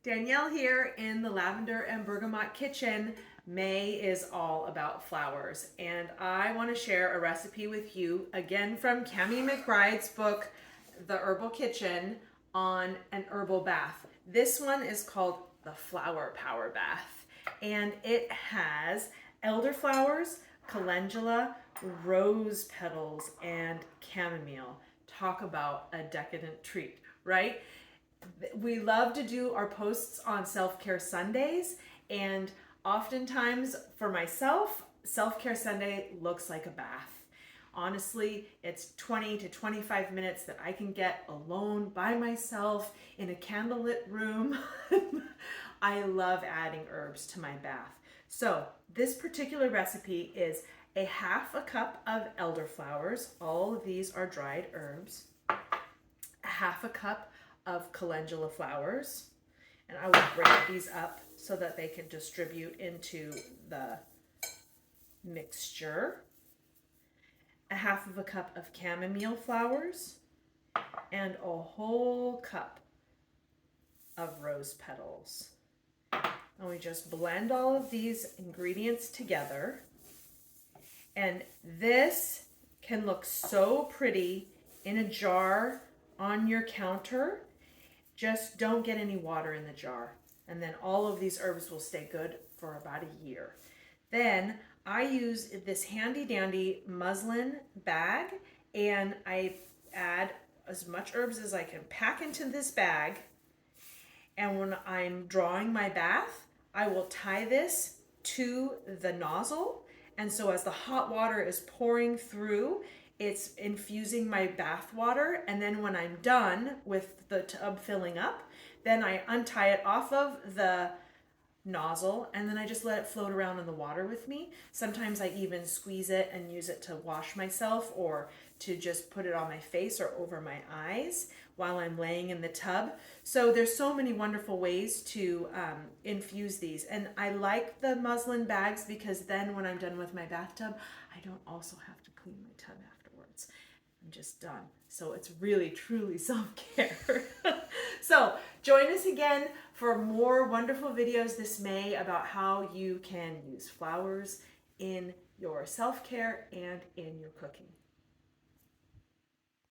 Danielle here in the Lavender and Bergamot kitchen. May is all about flowers, and I want to share a recipe with you again from Cami McBride's book, The Herbal Kitchen, on an herbal bath. This one is called the Flower Power Bath, and it has elderflowers, calendula, rose petals, and chamomile. Talk about a decadent treat, right? We love to do our posts on self-care Sundays, and oftentimes for myself, self-care Sunday looks like a bath. Honestly, it's 20 to 25 minutes that I can get alone by myself in a candlelit room. I love adding herbs to my bath. So this particular recipe is a half a cup of elderflowers. All of these are dried herbs. A half a cup of calendula flowers, and I will break these up so that they can distribute into the mixture. A half of a cup of chamomile flowers, and a whole cup of rose petals. And we just blend all of these ingredients together, and this can look so pretty in a jar on your counter. Just don't get any water in the jar, and then all of these herbs will stay good for about a year. Then I use this handy dandy muslin bag, and I add as much herbs as I can pack into this bag. And when I'm drawing my bath, I will tie this to the nozzle, and so as the hot water is pouring through, it's infusing my bath water, and then when I'm done with the tub filling up, then I untie it off of the nozzle, and then I just let it float around in the water with me. Sometimes I even squeeze it and use it to wash myself, or to just put it on my face or over my eyes while I'm laying in the tub. So there's so many wonderful ways to infuse these. And I like the muslin bags because then when I'm done with my bathtub, I don't also have to clean my tub afterwards. I'm just done. So it's really, truly self-care. So join us again for more wonderful videos this May about how you can use flowers in your self-care and in your cooking.